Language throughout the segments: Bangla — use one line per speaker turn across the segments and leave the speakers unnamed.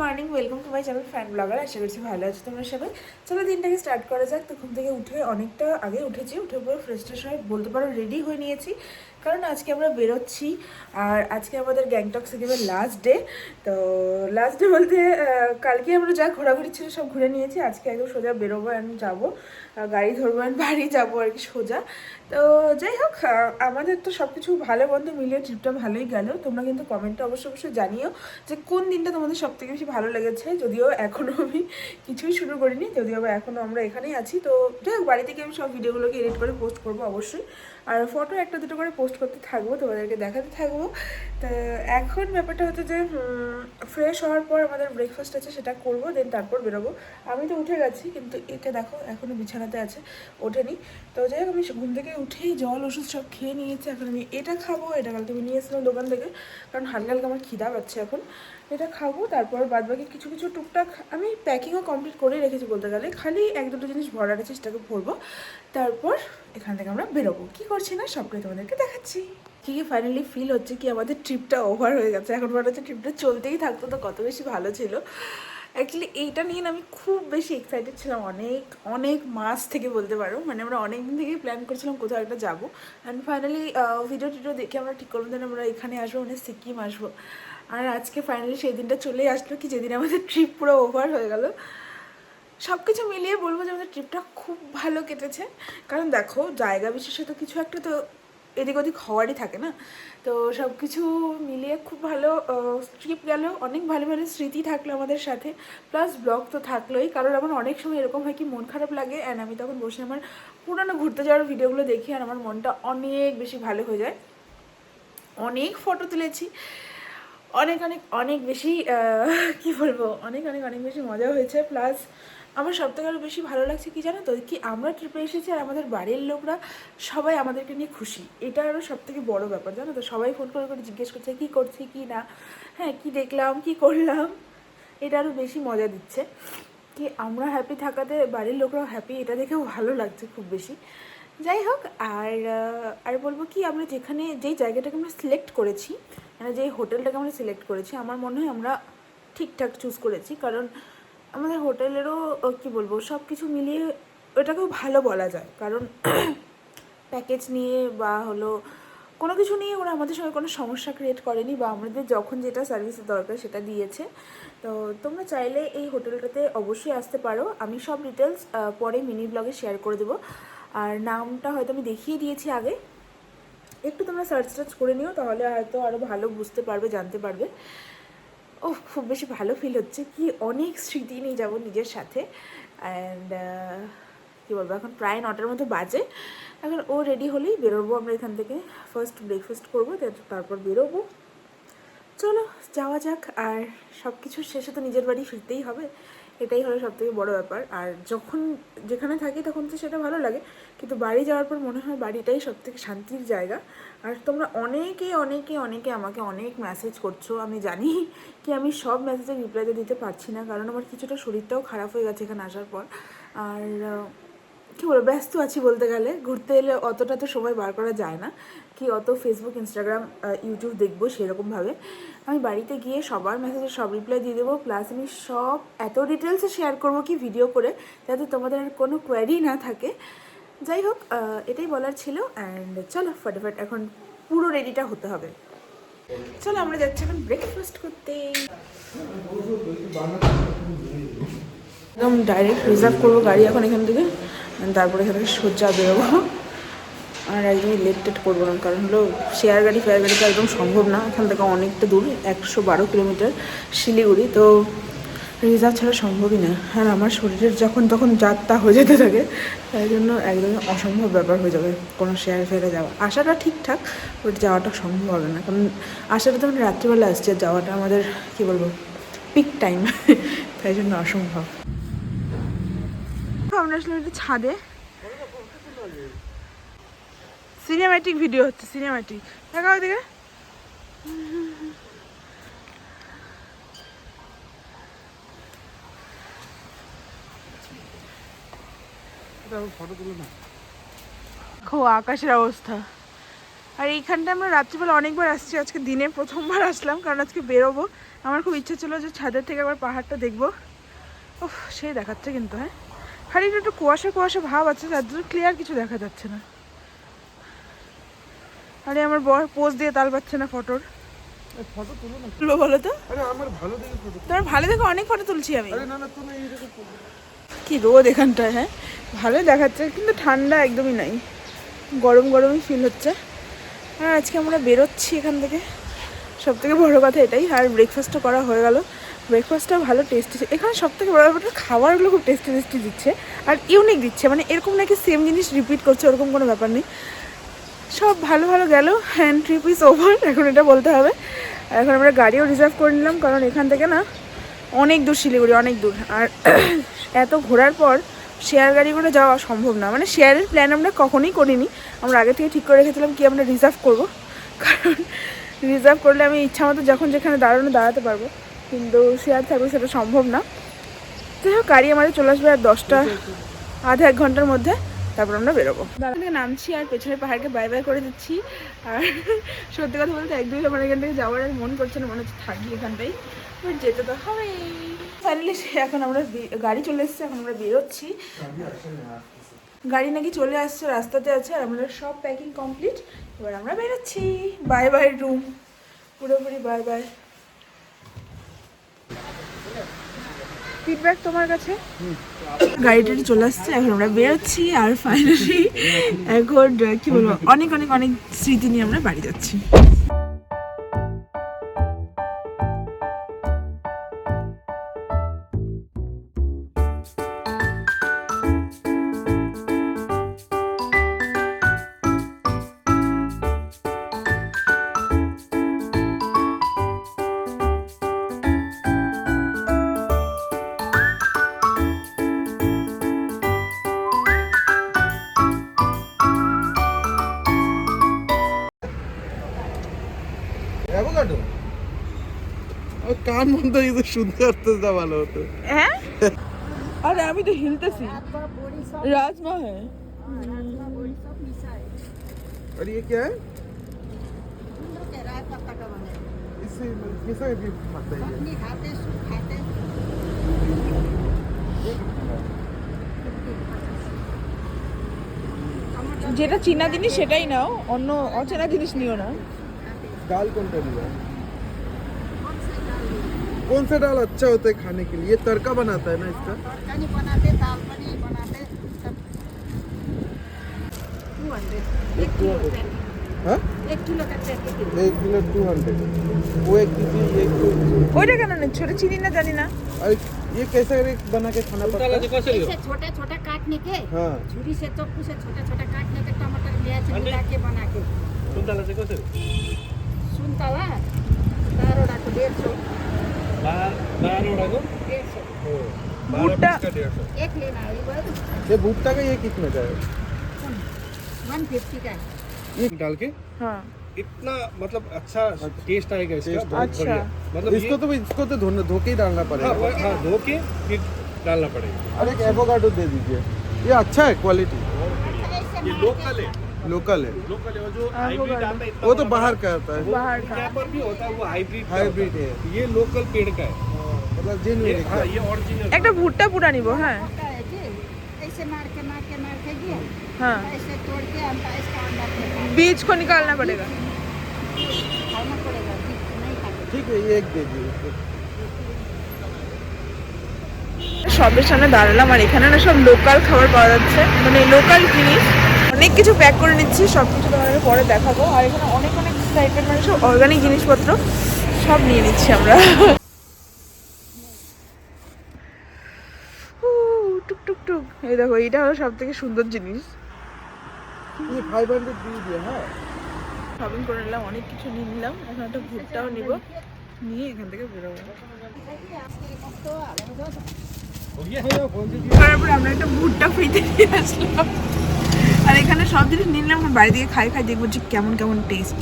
Morning, welcome to my channel fan blogger. আশা করছি ভালো আছো তোমরা সবাই। চলো দিনটাকে স্টার্ট করা যাক। তো ঘুম থেকে উঠে অনেকটা আগে উঠেছি, উঠে পরে ফ্রেশ ট্রেশ হয়ে বলতে পারো রেডি হয়ে নিয়েছি, কারণ আজকে আমরা বেরোচ্ছি। আর আজকে আমাদের গ্যাংটক সিকিমের লাস্ট ডে। তো লাস্ট ডে বলতে কালকে আমরা যা ঘোরাঘুরি ছিল সব ঘুরে নিয়েছি। আজকে একদম সোজা বেরোবো, আমি যাবো, গাড়ি ধরবো, আমি বাড়ি যাবো আর কি সোজা। তো যাই হোক, আমাদের তো সব কিছু ভালো মন্দ মিলিয়ে ট্রিপটা ভালোই গেল। তোমরা কিন্তু কমেন্টে অবশ্যই জানিও যে কোন দিনটা তোমাদের সব থেকে বেশি ভালো লেগেছে। যদিও এখনও আমি কিছুই শুরু করিনি, যদিও এখনও আমরা এখানেই আছি। তো যাই হোক, বাড়ি থেকে আমি সব ভিডিওগুলোকে এডিট করে পোস্ট করবো অবশ্যই, আর ফটো একটা দুটো করে পোস্ট করতে থাকবো, তোমাদেরকে দেখাতে থাকবো। তো এখন ব্যাপারটা হচ্ছে যে ফ্রেশ হওয়ার পর আমাদের ব্রেকফাস্ট আছে, সেটা করবো, দেন তারপর বেরোবো। আমি তো উঠে গেছি, কিন্তু এটা দেখো এখনও বিছানাতে আছে, ওঠেনি। তো যাই হোক, আমি ঘুম থেকে উঠেই জল ওষুধ সব খেয়ে নিয়েছি। এখন আমি এটা খাবো, এটা কালকে আমি নিয়ে এসেছিলাম দোকান থেকে, কারণ হালকা হালকা আমার খিদা পাচ্ছে এখন। এটা খাবো, তারপর বাদবাকি কিছু কিছু টুকটাক আমি প্যাকিংও কমপ্লিট করে রেখেছি বলতে গেলে, খালি এক দুটো জিনিস ভরার আছে, সেটাকে ভরবো। তারপর এখান থেকে আমরা বেরোবো। কী করছি না সবটাই তোমাদেরকে দেখাচ্ছি। কি ফাইনালি ফিল হচ্ছে কি আমাদের ট্রিপটা ওভার হয়ে গেছে। এখন মনে হচ্ছে ট্রিপটা চলতেই থাকতো তো কত বেশি ভালো ছিল। অ্যাকচুয়ালি এইটা নিয়ে আমি খুব বেশি এক্সাইটেড ছিলাম, অনেক অনেক মাস থেকে বলতে পারো। মানে আমরা অনেক দিন থেকেই প্ল্যান করছিলাম কোথাও একটা যাবো, অ্যান্ড ফাইনালি ভিডিও টিডিও দেখে আমরা ঠিক করলাম যে আমরা এখানে আসবো, মানে সিকিম আসবো। আর আজকে ফাইনালি সেই দিনটা চলেই আসলো, কি যেদিন আমাদের ট্রিপ পুরো ওভার হয়ে গেল। সব কিছু মিলিয়ে বলবো যে আমাদের ট্রিপটা খুব ভালো কেটেছে। কারণ দেখো, জায়গা বিশেষে তো কিছু একটা তো এদিক ওদিক হওয়ারই থাকে না। তো সব কিছু মিলিয়ে খুব ভালো ট্রিপ গেল, অনেক ভালো ভালো স্মৃতি থাকলো আমাদের সাথে, প্লাস ব্লগ তো থাকলোই। কারণ আমার অনেক সময় এরকম হয় কি মন খারাপ লাগে, অ্যান্ড আমি তখন বসে আমার পুরোনো ঘুরতে যাওয়ার ভিডিওগুলো দেখি, আর আমার মনটা অনেক বেশি ভালো হয়ে যায়। অনেক ফটো তুলেছি, অনেক অনেক অনেক বেশি কী বলবো, অনেক অনেক অনেক বেশি মজা হয়েছে। প্লাস আমার সবথেকে আরও বেশি ভালো লাগছে কি জানো তো, কি আমরা ট্রিপে এসেছি আর আমাদের বাড়ির লোকরা সবাই আমাদেরকে নিয়ে খুশি। এটা আরও সবথেকে বড় ব্যাপার, জানো তো। সবাই ফোন করে করে জিজ্ঞেস করছে কী করছি কী না, হ্যাঁ কী দেখলাম কী করলাম। এটা আরও বেশি মজা দিচ্ছে কি আমরা হ্যাপি থাকাতে বাড়ির লোকরাও হ্যাপি, এটা দেখেও ভালো লাগছে খুব বেশি। যাই হোক, আর বলবো কি, আমরা যেখানে যেই জায়গাটাকে আমরা সিলেক্ট করেছি, মানে যেই হোটেলটাকে আমরা সিলেক্ট করেছি, আমার মনে হয় আমরা ঠিকঠাক চুজ করেছি। কারণ আমাদের হোটেলেরও কী বলবো, সব কিছু মিলিয়ে ওটাকেও ভালো বলা যায়। কারণ প্যাকেজ নিয়ে বা হলো কোনো কিছু নিয়ে ওরা আমাদের সঙ্গে কোনো সমস্যা ক্রিয়েট করেনি, বা আমাদের যখন যেটা সার্ভিসের দরকার সেটা দিয়েছে। তো তোমরা চাইলে এই হোটেলটাতে অবশ্যই আসতে পারো। আমি সব ডিটেলস পরে মিনি ব্লগে শেয়ার করে দেবো, আর নামটা হয়তো আমি দেখিয়ে দিয়েছি আগে, একটু তোমরা সার্চ করে নিও, তাহলে হয়তো আরও ভালো বুঝতে পারবে, জানতে পারবে। ও খুব বেশি ভালো ফিল হচ্ছে, কি অনেক স্মৃতি নিয়ে যাবো নিজের সাথে। অ্যান্ড কী বলবো, এখন প্রায় 9টার মতো বাজে। এখন ও রেডি হলেই বেরোবো আমরা এখান থেকে। ফার্স্ট ব্রেকফাস্ট করবো, তারপর বেরোবো। চলো যাওয়া যাক। আর সব কিছুর শেষে তো নিজের বাড়ি ফিরতেই হবে, এটাই হলো সবথেকে বড় ব্যাপার। আর যখন যেখানে থাকি তখন তো সেটা ভালো লাগে, কিন্তু বাড়ি যাওয়ার পর মনে হয় বাড়িটাই সবথেকে শান্তির জায়গা। আর তোমরা অনেকে অনেকে অনেকে আমাকে অনেক মেসেজ করছো, আমি জানি কি আমি সব মেসেজে রিপ্লাই দিতে পারছি না, কারণ আমার কিছুটা শরীরটাও খারাপ হয়ে গেছে এখানে আসার পর। আর কী বলবো, ব্যস্ত আছি বলতে গেলে। ঘুরতে এলে অতটা তো সময় বার করা যায় না, কি অত ফেসবুক ইনস্টাগ্রাম ইউটিউব দেখবো সেরকমভাবে। আমি বাড়িতে গিয়ে সবার মেসেজে সব রিপ্লাই দিয়ে দেবো, প্লাস আমি সব এত ডিটেলসে শেয়ার করবো কি ভিডিও করে, যাতে তোমাদের আর কোনো কোয়ারি না থাকে। যাই হোক, এটাই বলার ছিল। অ্যান্ড চলো ফটাফট এখন পুরো রেডিটা হতে হবে। চলো আমরা যাচ্ছি এখন ব্রেকফাস্ট করতে। একদম ডাইরেক্ট রিজার্ভ করবো গাড়ি এখন এখান থেকে, তারপরে এখান থেকে সোজা বেরোবো। আর একদমই লেট টেট করবো না, কারণ হলো ফেয়ার গাড়ি তো একদম সম্ভব না, এখান থেকে অনেকটা দূর, 112 কিলোমিটার শিলিগুড়ি। তো রিজার্ভ ছাড়া সম্ভবই না। আর আমার শরীরের যখন তখন যাত্রা হয়ে যেতে থাকে, তাই জন্য একদমই অসম্ভব ব্যাপার হয়ে যাবে কোনো ফেয়ারে যাওয়া। আসাটা ঠিকঠাক, বাট যাওয়াটা সম্ভব হবে না, কারণ আসাটা তো আমরা রাত্রিবেলা আসছে, যাওয়াটা আমাদের কী বলবো পিক টাইম, তাই জন্য অসম্ভব। আমরা আসলে একটু ছাদে, সিনেম্যাটিক ভিডিও হচ্ছে, সিনেম্যাটিক দেখা ওইদিকে। ফটো তুলো না, আকাশের অবস্থা আর এইখানটা আমরা রাত্রিবেলা অনেকবার আসছি, আজকে দিনে প্রথমবার আসলাম কারণ আজকে বেরোবো। আমার খুব ইচ্ছে ছিল যে ছাদের থেকে একবার পাহাড়টা দেখবো। ওহ সে দেখাচ্ছে কিন্তু, হ্যাঁ খালি একটু কুয়াশা কুয়াশা ভাব আছে, তার জন্য ক্লিয়ার কিছু দেখা যাচ্ছে না। আরে আমার বর পোজ দিয়ে তাল পাচ্ছে না ফটোর।
ফটো তুলো না,
তুলো বলো তো।
আরে আমার ভালো দেখে ফটো।
তোমার ভালো দেখে অনেক ফটো তুলছি আমি।
আরে না না, তুমি এইরকম করবে।
কি রোদ এখানটায়, হ্যাঁ ভালোই দেখাচ্ছে কিন্তু ঠান্ডা একদমই নাই, গরম গরমই ফিল হচ্ছে। আর আজকে আমরা বেরোচ্ছি এখান থেকে, সব থেকে বড়ো কথা এটাই। আর ব্রেকফাস্টও করা হয়ে গেল, ব্রেকফাস্টটাও ভালো টেস্টি। এখানে সব থেকে বড় ব্যাপারটা খাবারগুলো খুব টেস্টি টেস্টি দিচ্ছে আর ইউনিক দিচ্ছে, মানে এরকম নাকি সেম জিনিস রিপিট করছে ওরকম কোনো ব্যাপার নেই। সব ভালো ভালো গেল, হ্যান্ড ট্রিপ ইজ ওভার এখন এটা বলতে হবে। এখন আমরা গাড়িও রিজার্ভ করে নিলাম কারণ এখান থেকে না অনেক দূর শিলিগুড়ি, অনেক দূর। আর এত ঘোরার পর শেয়ার গাড়ি করে যাওয়া সম্ভব না, মানে শেয়ারের প্ল্যান আমরা কখনোই করিনি। আমরা আগে থেকে ঠিক করে রেখেছিলাম কি আমরা রিজার্ভ করব, কারণ রিজার্ভ করলে আমি ইচ্ছা মতো যখন যেখানে দাঁড়াতে পারবো, কিন্তু শেয়ার থাকবে সেটা সম্ভব না। যাই হোক গাড়ি আমাদের চলে আসবে আর 10টা আধা 1 ঘন্টার মধ্যে, তারপর আমরা বেরোবো। দাঁড়া থেকে নামছি আর পেছনের পাহাড়কে বাই বাই করে দিচ্ছি। আর সত্যি কথা বলতে একদম আমার এখান থেকে যাওয়ার আর মন করছে না, মনে হচ্ছে থাকি এখানটাই, বাট যেতে তো হবে। ফাইনালি এখন আমরা গাড়ি চলে এসেছি, এখন আমরা বেরোচ্ছি। গাড়ি নাকি চলে আসছে, রাস্তাতে আছে, আর আমরা সব প্যাকিং কমপ্লিট। এবার আমরা বেরোচ্ছি। বাই বাই রুম, পুরোপুরি বাই বাই। ফিডব্যাক তোমার কাছে? গাড়িটা চলে আসছে, এখন আমরা বেরোচ্ছি। আর ফাইনালি এখন কি বলবো, অনেক অনেক অনেক স্মৃতি নিয়ে আমরা বাড়ি যাচ্ছি।
অ্যাভোকাডো আর কান বন্ধ কিন্তু শুনতে আসতে ভালো হতো।
হ্যাঁ আরে আমি তো হিলতেছি। राजमा है।
और ये क्या है? इससे कैसा भी बनता है ये?
যেটা চীনা জিনিস সেটাই নাও, অন্য অচেনা জিনিস নিও না।
दाल कौन सा लिया? कौन सा दाल अच्छा होता है खाने के लिए? ये तड़का बनाता है ना इसका?
तड़का नहीं बनाते, दाल पर नहीं बनाते सब। 200 1 किलो पैकेट,
हाँ
1 किलो का पैकेट।
1 किलो 200, वो 1 केजी ये
ওইটা কেন নিচ্ছ? ওটা চিনি না জানি না।
अरे ये कैसे बना के खाना पड़ता है?
ऐसे छोटा छोटा काटने के,
हाँ
छुरी से चाकू से छोटा छोटा काटने के, टमाटर प्याज मिला के बना के।
सुंताला से कैसे?
सुनताला बारोड़ा को 150,
बारोड़ा को
150
भुट्टा
का 150।
एक लेना है। ये बस
ये भुट्टा का ये कितने का है?
150 का है।
ये डाल के
हाँ
इतना मतलब अच्छा टेस्ट आएगा इसका,
टेस्ट
बहुत
अच्छा।
बढ़िया। मतलब
इसको तो धो के ही डालना पड़ेगा।
हाँ धो के फिर डालना पड़ेगा।
और एक एवोकाडो दे दीजिए, ये अच्छा है क्वालिटी,
ऐसे
ये
मार
लोकल है,
लोकल है।
लोकल है। वो जो हाइब्रिड आता है इतना
वो तो
बड़ा
बाहर
बड़ा,
का आता है,
वो
बाहर का।
क्या पर भी होता है, वो हाइब्रिड
हाइब्रिड है,
ये लोकल पेड़ का है।
मतलब
ये
जेन्युइन
हाँ ये ओरिजिनल।
একটা ভুট্টা পুরা নিব। হ্যাঁ
होता है जी, ऐसे मार के दिया,
हाँ
ऐसे तोड़ के अंडा इसका अंडा फेंका।
बीज को निकालना पड़ेगा।
खाना पड़ेगा, बीज नहीं खाते।
ठीक है, ये एक दे दीजिए।
শপের সামনে দাঁড়ালাম আর এখানে না সব লোকাল খাবার পাওয়া যাচ্ছে, মানে লোকাল জিনিস। অনেক কিছু প্যাক করে নিচ্ছি, সব কিছু তোমাদের পরে দেখাবো। আর এখানে অনেক অনেক টাইপের মানে সব অর্গানিক জিনিসপত্র সব নিয়ে নিচ্ছি আমরা। টুক টুক টুক, এই দেখো এইটা হলো সব থেকে সুন্দর জিনিস।
ये 500 दीजिए। हाँ
শপিং করে নিলাম, অনেক কিছু নিয়ে নিলাম। এখন একটা ভুট্টাও নিব, নিয়ে এখান থেকে বেরোবো।
हो गया है कौन सी चीज़?
তারপরে আমরা একটা ভুট্টা ফ্রিতে নিয়ে আসলাম। আর এখানে সব জিনিস নিয়ে নিলাম, বাড়ি থেকে খাই খাই দেখবো যে কেমন কেমন টেস্ট।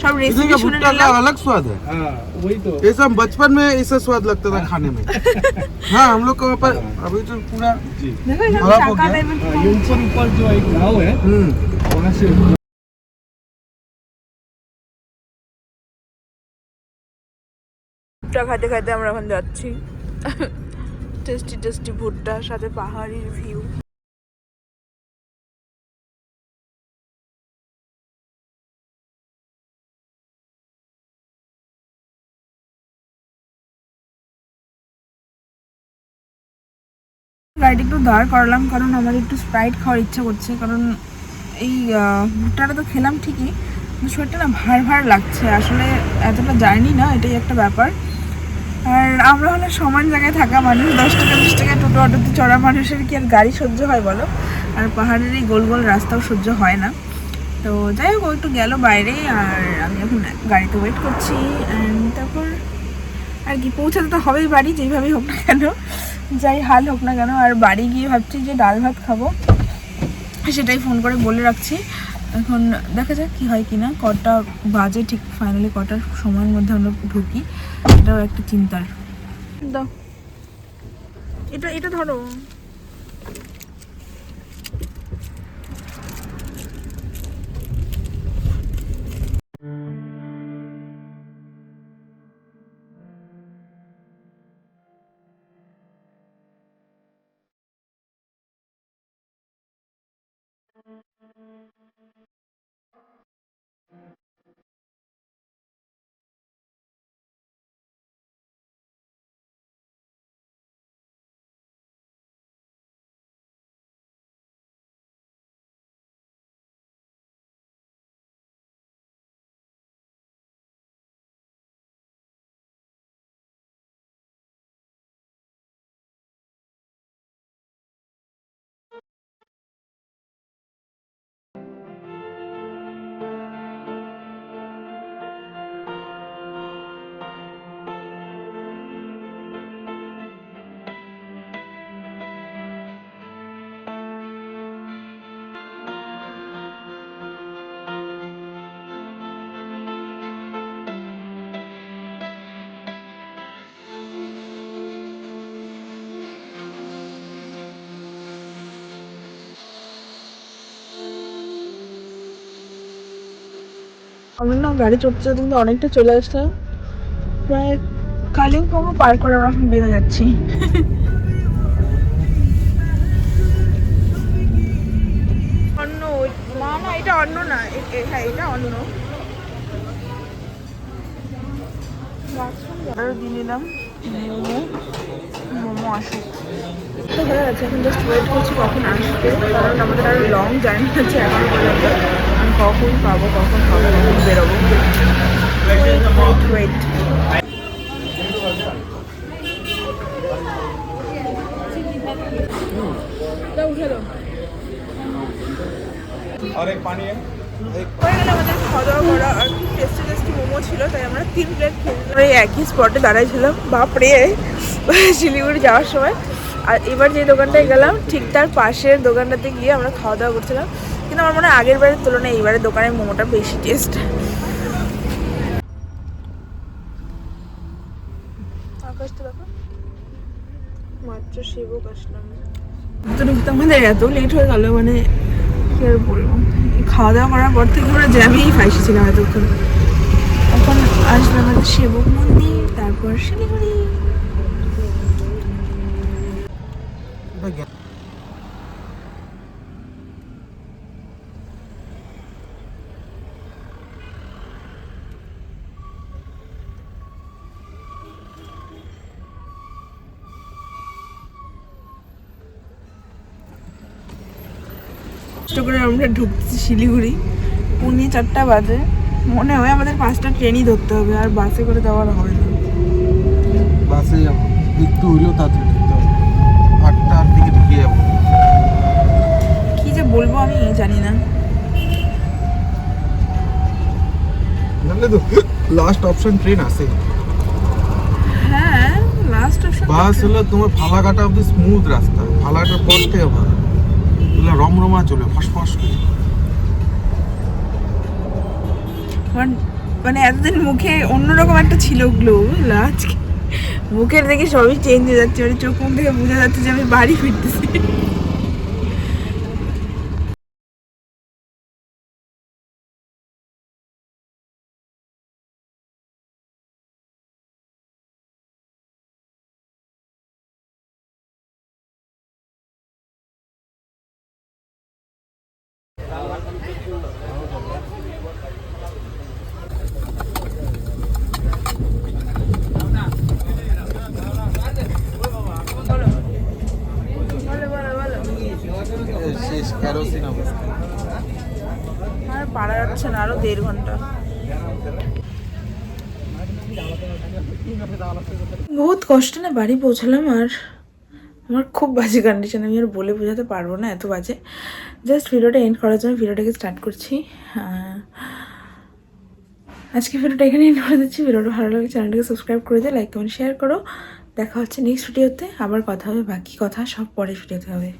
সব
इसी
রেসিপি
का
শুনে
भुट्टा का
নিলাম।
अलग स्वाद है।
हाँ वही तो।
ये सब बचपन में ऐसा स्वाद लगता था खाने में। हाँ हम लोग को वहाँ पर अभी तो पूरा
जी
দেখো এখানে
খারাপ
শাখা
हो गया।
টাইপের
हाँ, ये ऊपर ऊपर जो एक गाँव है
हम्म
वहाँ से
ভুট্টা খাইতে খাইতে আমরা এখন যাচ্ছি। টেস্টি টেস্টি ভুট্টার সাথে পাহাড়ির ভিউ। গাড়িটা একটু দাঁড় করালাম কারণ আমার একটু স্প্রাইট খাওয়ার ইচ্ছা করছে, কারণ এই ভুট্টাটা তো খেলাম ঠিকই, কিন্তু শরীরটা না ভার ভার লাগছে। আসলে এতটা জার্নি না, এটাই একটা ব্যাপার। আর আমরা হলে সমান জায়গায় থাকা মানুষ, 10 টাকা 20 টাকা টোটো অটোতে চড়া মানুষের কি আর গাড়ি সহ্য হয় বলো? আর পাহাড়ের এই গোল গোল রাস্তাও সহ্য হয় না। তো যাই হোক, ও একটু গেল বাইরে আর আমি এখন গাড়িতে ওয়েট করছি। অ্যান্ড তারপর আর কি পৌঁছাতে তো হবেই বাড়ি, যেইভাবেই হোক না কেন, যাই হাল হোক না কেন। আর বাড়ি গিয়ে ভাবছি যে ডাল ভাত খাবো, সেটাই ফোন করে বলে রাখছি। এখন দেখা যাক কি হয় কিনা, কটা বাজে ঠিক ফাইনালি, কটার সময়ের মধ্যে আমরা ঢুকি, এটাও একটা চিন্তার। দাও এটা, এটা ধরো। আমি না গাড়ি চড়তে কিন্তু অনেকটা চলে আসলাম, প্রায় কালিম্পং পার করে আমরা এখন বেরো যাচ্ছি। অন্য না না, এটা অন্য না, হ্যাঁ এটা অন্য। আরও দিয়ে নিলাম মোমো, মোমো আসুক তো ভালো আছে। এখন জাস্ট ওয়েট করছি কখন আসবে, কারণ আমাদের আরও লং জার্নি আছে এখনো পর্যন্ত। আমি কখন পাবো, কখন খাবো, কখন বেরোবো, ওয়েট। উঠে দাও।
और एक पानी है।
হয়ে গেলে আমাদের খাওয়া দাওয়া করা, আর কি টেস্টি টেস্টি মোমো ছিল, তাই আমরা 3 প্লেট খেয়ে এই একই স্পটে দাঁড়াইছিলাম, বাপরে, শিলিগুড়ি যাওয়ার সময়। আর এবার যে দোকানটায় গেলাম ঠিক তার পাশের দোকানটাতে গিয়ে আমরা খাওয়া দাওয়া করছিলাম, কিন্তু আমার মনে হয় আগের বারের তুলনায় এইবারের দোকানের মোমোটা বেশি টেস্ট। আকাশটা দেখো, মাত্র সেবক আসলাম তো ঢুকতে আমাদের এত লেট হয়ে গেল, মানে কি আর বলবো। খাওয়া দাওয়া করার পর থেকে আমরা জ্যামেই ফাঁসিছিলাম এতক্ষণ। এখন আসবে আমাদের সেবক মন্দির, তারপর শিলিগুড়ি। কষ্ট করে আমরা ঢুকছি শিলিগুড়ি, 4:45 বাজে। মনে হয় আমাদের 5টা ট্রেনই ধরতে হবে, আর বাসে করে যাওয়ার হবে না।
বাসে যাবো, একটু হইলেও তাড়াতাড়ি ঢুকতে হবে, 8টার দিকে ঢুকে যাবো।
কি যে বলবো আমি জানি না।
জানলে তো লাস্ট অপশন ট্রেন আছে।
হ্যাঁ, লাস্ট অপশন
বাস হলো তোমার ফালাকাটা অব্দি স্মুথ রাস্তা, ফালাকাটার পর থেকে ভালো, এগুলো রমরমা চলে ফসফস করে।
মানে এতদিন মুখে অন্যরকম একটা ছিল গ্লো, আজকে মুখের দেখে সবই চেঞ্জ হয়ে যাচ্ছে, মানে চোখ মুখ দেখে বোঝা যাচ্ছে যে আমি বাড়ি ফিরতেছি।
শেষ কেরোসিন অবস্থা।
আর পারা যাচ্ছে না, আরো 1.5 ঘন্টা। বহুত কষ্ট না বাড়ি পৌঁছালাম, আর আমার খুব বাজে কন্ডিশন, আমি আর বলে বোঝাতে পারবো না, এত বাজে। জাস্ট ভিডিওটা এন্ড করার জন্য ভিডিওটাকে স্টার্ট করছি। আজকে ভিডিওটা এখানে এন্ড করে দিচ্ছি। ভিডিওটা ভালো লাগে চ্যানেলটাকে সাবস্ক্রাইব করে দিও, লাইক কমেন্ট শেয়ার করো। দেখা হচ্ছে নেক্সট ভিডিওতে, আবার কথা হবে, বাকি কথা সব পরের ভিডিওতে হবে।